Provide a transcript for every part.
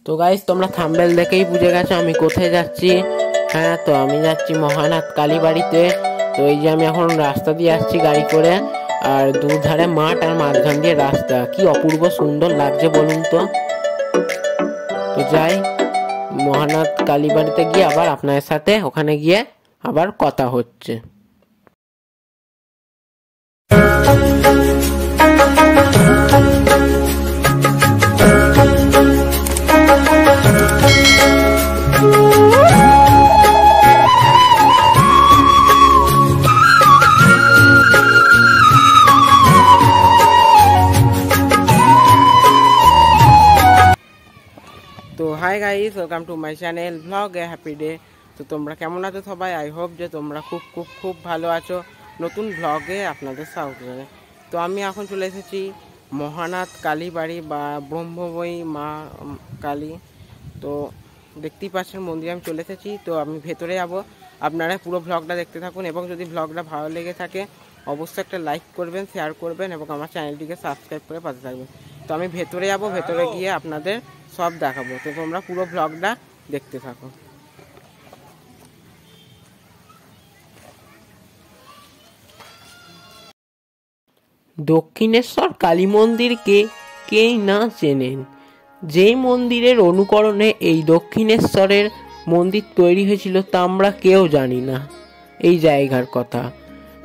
তো গাইস তোমরা থাম্বনেল দেখেই বুঝে গেছো আমি কোথায় যাচ্ছি। হ্যাঁ, তো আমি যাচ্ছি মহানাথ কালীবাড়িতে। তো এই যে আমি এখন রাস্তা দিয়ে আসছি গাড়ি করে, আর দুধারে মাঠ আর মাঝখান দিয়ে রাস্তা, কি অপূর্ব সুন্দর লাগছে বলুন তো। তো যাই মহানাথ কালীবাড়িতে গিয়ে আবার আপনাদের সাথে ওখানে গিয়ে আবার কথা হচ্ছে। তো hi guys, welcome to my channel blog A happy day. তো তোমরা কেমন আছো সবাই? আই হোপ যে তোমরা খুব খুব খুব ভালো আছো। নতুন ব্লগে আপনাদের স্বাগত জানাই। তো আমি এখন চলে এসেছি মহানাথ কালীবাড়ি বা ব্রহ্মময়ী মা কালী। তো দেখতেই পাচ্ছেন মন্দিরে আমি চলে এসেছি। তো আমি ভেতরে যাবো, আপনারা পুরো ব্লগটা দেখতে থাকুন, এবং যদি ব্লগটা ভালো লেগে থাকে অবশ্যই একটা লাইক করবেন, শেয়ার করবেন, এবং আমার চ্যানেলটিকে সাবস্ক্রাইব করে পাশে থাকবেন। তো আমি ভেতরে যাবো, ভেতরে গিয়ে আপনাদের সব দেখাবো। তো তোমরা পুরো ব্লগটা দেখতে থাকো। দক্ষিণেশ্বর কালী মন্দিরকে কেই না চেনেন? যেই মন্দিরের অনুকরণে এই দক্ষিণেশ্বরের মন্দির তৈরি হয়েছিল তা আমরা কেউ জানি না এই জায়গার কথা।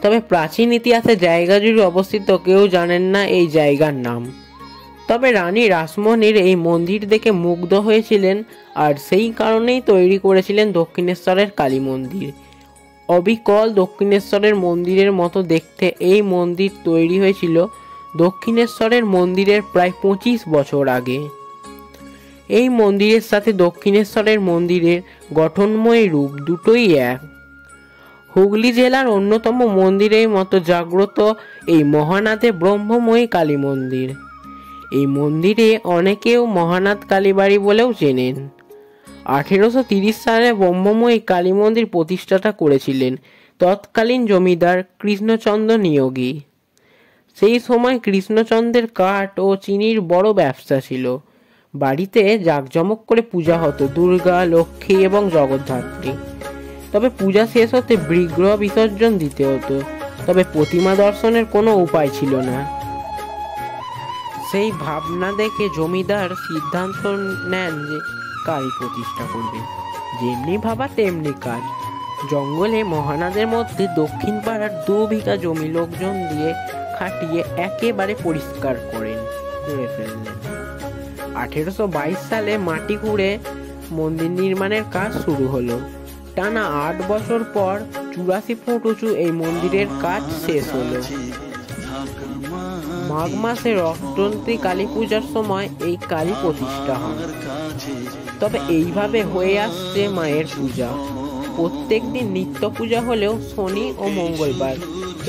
তবে প্রাচীন ইতিহাসে জায়গা জুড়ে অবস্থিত কেউ জানেন না এই জায়গার নাম। তবে রানী রাসমণির এই মন্দির দেখে মুগ্ধ হয়েছিলেন, আর সেই কারণেই তৈরি করেছিলেন দক্ষিণেশ্বরের কালী মন্দির। অবিকল দক্ষিণেশ্বরের মন্দিরের মতো দেখতে এই মন্দির তৈরি হয়েছিল দক্ষিণেশ্বরের মন্দিরের প্রায় 25 বছর আগে। এই মন্দিরের সাথে দক্ষিণেশ্বরের মন্দিরের গঠনময় রূপ দুটোই এক। হুগলি জেলার অন্যতম মন্দিরের মতো জাগ্রত এই মহানাথে ব্রহ্মময়ী কালী মন্দির। এই মন্দিরে অনেকেও মহানাথ কালীবাড়ি বলেও চেনেন। 1830 সালে ব্রহ্মময়ী কালী মন্দির প্রতিষ্ঠাতা করেছিলেন তৎকালীন জমিদার কৃষ্ণচন্দ্র নিয়োগী। সেই সময় কৃষ্ণচন্দ্রের কাঠ ও চিনির বড় ব্যবসা ছিল। বাড়িতে জাঁকজমক করে পূজা হতো দুর্গা, লক্ষ্মী এবং জগদ্ধাত্রী। তবে পূজা শেষ হতে বিগ্রহ বিসর্জন দিতে হতো, তবে প্রতিমা দর্শনের কোনো উপায় ছিল না। সেই ভাবনা দেখে জমিদার সিদ্ধান্ত নেন যে কালী প্রতিষ্ঠা করবেন। যেমনি ভাবা তেমনি কাজ। জঙ্গলে মহানাদের মধ্যে দক্ষিণ পাড়ার 2 বিঘা জমি লোকজন দিয়ে খাটিয়ে একেবারে পরিষ্কার করে ফেললেন। 1822 সালে মাটি খুঁড়ে মন্দির নির্মাণের কাজ শুরু হলো। টানা 8 বছর পর 84 ফুট উঁচু এই মন্দিরের কাজ শেষ হলো। মাঘ মাসে রক্তন্তী কালী পূজার সময় এই কালী প্রতিষ্ঠা হয়। তবে এইভাবে হয়ে আসছে মায়ের পূজা। প্রত্যেক দিন নিত্য পূজা হলেও শনি ও মঙ্গলবার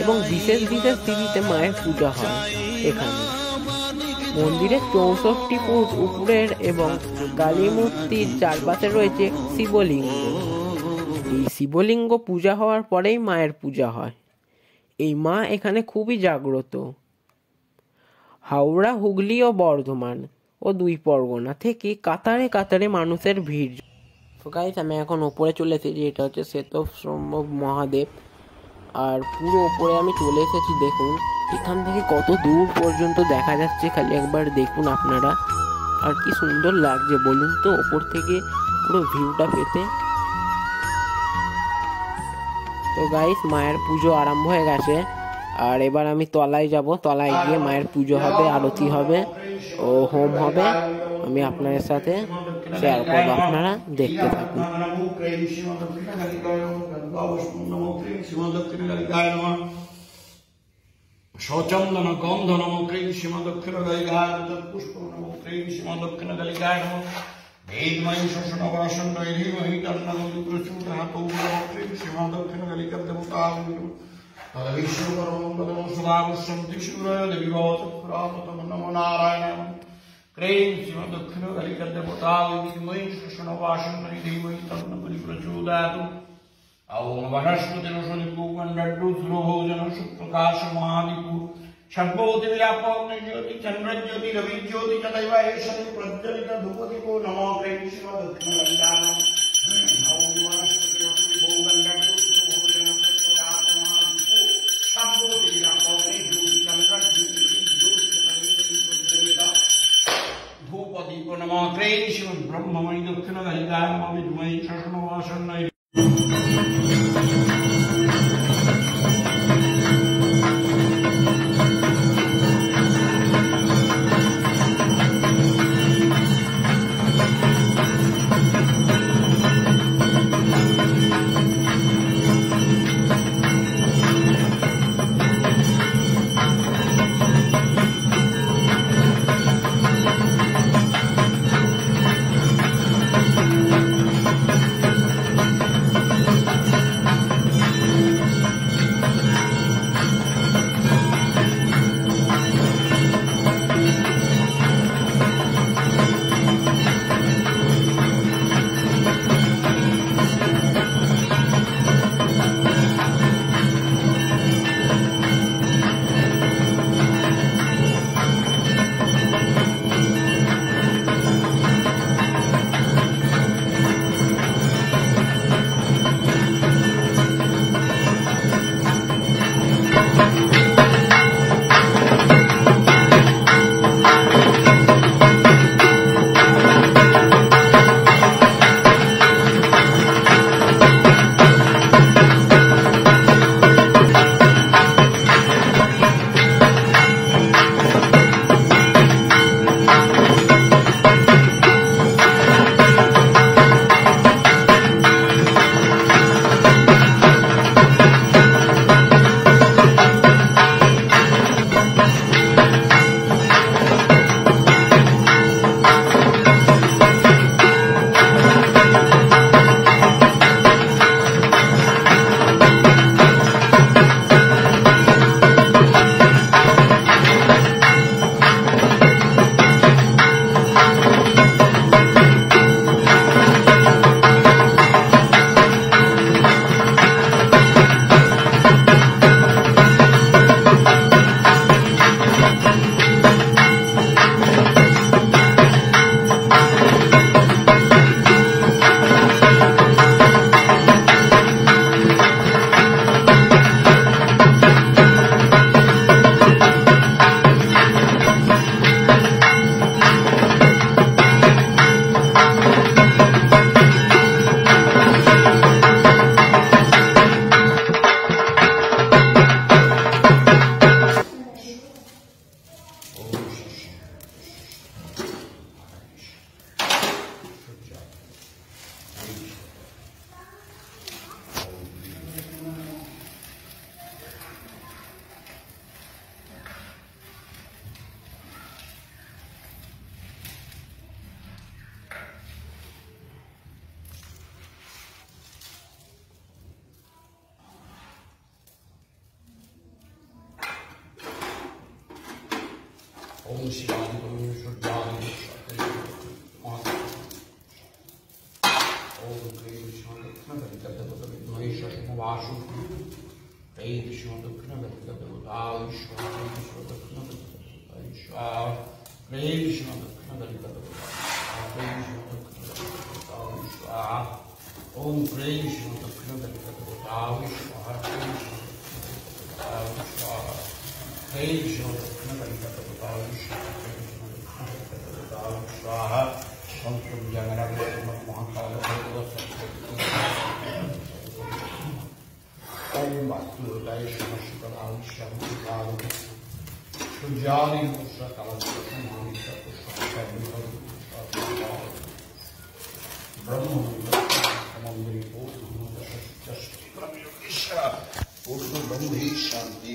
এবং বিশেষ বিশেষ তিথিতে মায়ের পূজা হয় এখানে। মন্দিরের 64 ফুট উপরের এবং কালী মূর্তির চারপাশে রয়েছে শিবলিঙ্গ। এই শিবলিঙ্গ পূজা হওয়ার পরেই মায়ের পূজা হয়। এই মা এখানে খুবই জাগ্রত। হাওড়া, হুগলি ও বর্ধমান ও 2 পরগনা থেকে কাতারে কাতারে মানুষের ভিড়। তো গাইস আমি এখন ওপরে চলে এসেছি, এটা হচ্ছে শ্বেতম্বর মহাদেব, আর পুরো ওপরে আমি চলে এসেছি। দেখুন এখান থেকে কত দূর পর্যন্ত দেখা যাচ্ছে, খালি একবার দেখুন আপনারা। আর কি সুন্দর লাগছে বলুন তো ওপর থেকে পুরো ভিউটা পেতে। তো গাইস মায়ের পুজো আরম্ভ হয়ে গেছে, আর এবার আমি তলায় যাব। তলায় গিয়ে মায়ের পুজো হবে, আরতি হবে ও হোম হবে। আমি আপনাদের সাথে শেয়ার করবো, আপনারা দেখতে থাকুন। শচন্দন গন্ধ নম ক্রীং সীমা দক্ষিণ গালিকায় পুষ্প নম ক্রীং সীমা দক্ষিণ গালিকায় নম वेदमयी शोषण वासन धीमहि तन्नो प्रचोदयात् ओम नमो क्रीं सीमा दक्षिण गालिका देवता तद विश्वकर्मं पदं सुधावसन्ति सूर्य देवीवत पुरातम नमो नारायण क्रीं सीमा दक्षिण गालिका देवता वेदमयी शोषण वासन धीमहि तन्नो प्रचोदयात् ओम वनस्पति रसनि पूगंडु सुरभोजन सुप्रकाश महादीपु शंभोति व्यापक ज्योति चंद्र ज्योति रवि ज्योति तदैव एषति प्रज्वलित धूपदीपो नमो প্রদীপ নমঃ ক্রীং শ্রীমদ্ব্রহ্মময়ী দক্ষিণকালিকায় নমঃ বিদ্মহে শশনবাসন্নৈ। ओम शिवाय ओम शुद्धाय ओम क्रीं श्रीमद्दक्षिणगलिकदेवताय शशमवासु क्रीं श्रीमद्दक्षिणगलिकदेवताय स्वाहा क्रीं श्रीमद्दक्षिणगलिकदेवताय स्वाहा ओम क्रीं श्रीमद्दक्षिणगलिकदेवताय स्वाहा क्रीं श्रीमद्दक्षिणगलिकदेवताय स्वाहा ओम महाकाल ओम वास्तुदाय श्रीमद्दक्षिणगलिकदेवताय सुजानि शांति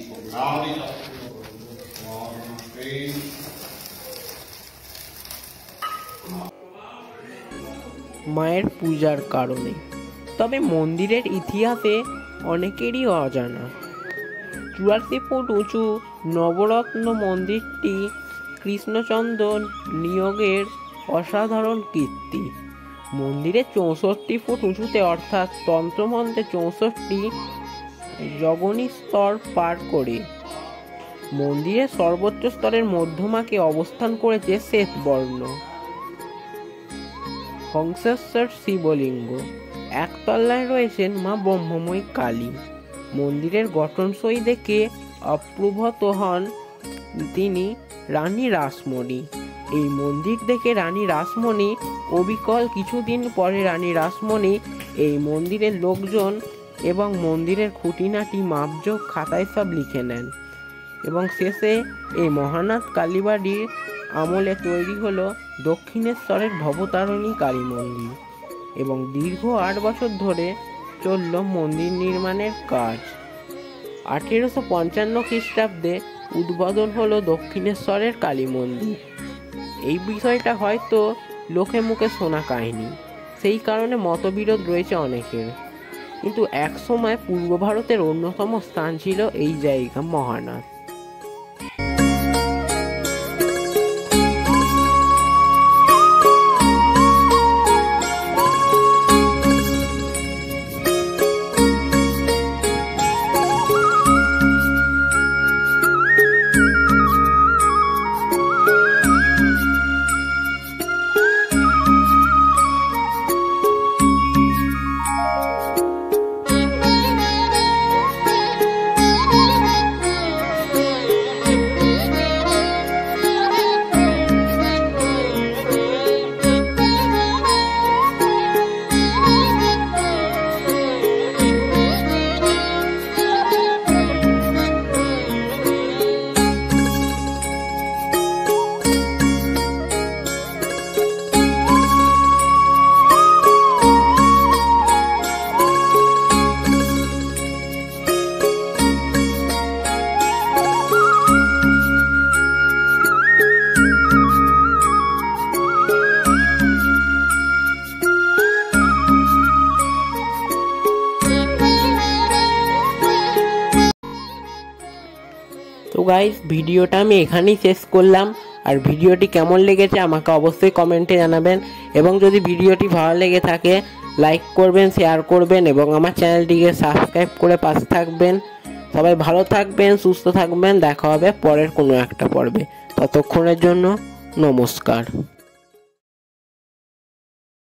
মায়ের পূজার কারণে। তবে মন্দিরের ইতিহাসে অনেকেরই অজানা। 84 ফুট উঁচু নবরত্ন মন্দিরটি কৃষ্ণচন্দ্র নিয়োগের অসাধারণ কীর্তি। মন্দিরে 64 ফুট উঁচুতে অর্থাৎ তন্ত্রমন্ত্রে 64টি জগনী স্তর পার করে মন্দিরের সর্বোচ্চ স্তরের মধ্যমাকে অবস্থান করেছে শ্বেতবর্ণ হংসেশ্বর শিবলিঙ্গ। একতলায় রয়েছেন মা ব্রহ্মময়ী কালী। মন্দিরের গঠনশৈলী দেখে অপ্রভূত হন তিনি রানী রাসমণি। এই মন্দির দেখে রানী রাসমণি অবিকল। কিছুদিন পরে রানী রাসমণি এই মন্দিরের লোকজন এবং মন্দিরের খুঁটিনাটি মাপজোক খাতায় সব লিখে নেন এবং শেষে এই মহানাথ কালীবাড়ির আমলে তৈরি হলো দক্ষিণেশ্বরের ভবতারিণী কালী মন্দির এবং দীর্ঘ 8 বছর ধরে চলল মন্দির নির্মাণের কাজ। 1855 খ্রিস্টাব্দে উদ্বোধন হলো দক্ষিণেশ্বরের কালী মন্দির। এই বিষয়টা হয়তো লোকে মুখে শোনা কাহিনী, সেই কারণে মতবিরোধ রয়েছে অনেকের, কিন্তু এক সময় পূর্ব ভারতের অন্যতম স্থান ছিল এই জায়গা মহানাথ। তো গাইস, ভিডিওটা আমি এখানেই শেষ করলাম। আর ভিডিওটি কেমন লেগেছে আমাকে অবশ্যই কমেন্টে জানাবেন এবং যদি ভিডিওটি ভালো লেগে থাকে লাইক করবেন, শেয়ার করবেন এবং আমার চ্যানেলটিকে সাবস্ক্রাইব করে পাশে থাকবেন। সবাই ভালো থাকবেন, সুস্থ থাকবেন। দেখা হবে পরের কোনো একটা পর্বে। ততক্ষণের জন্য নমস্কার।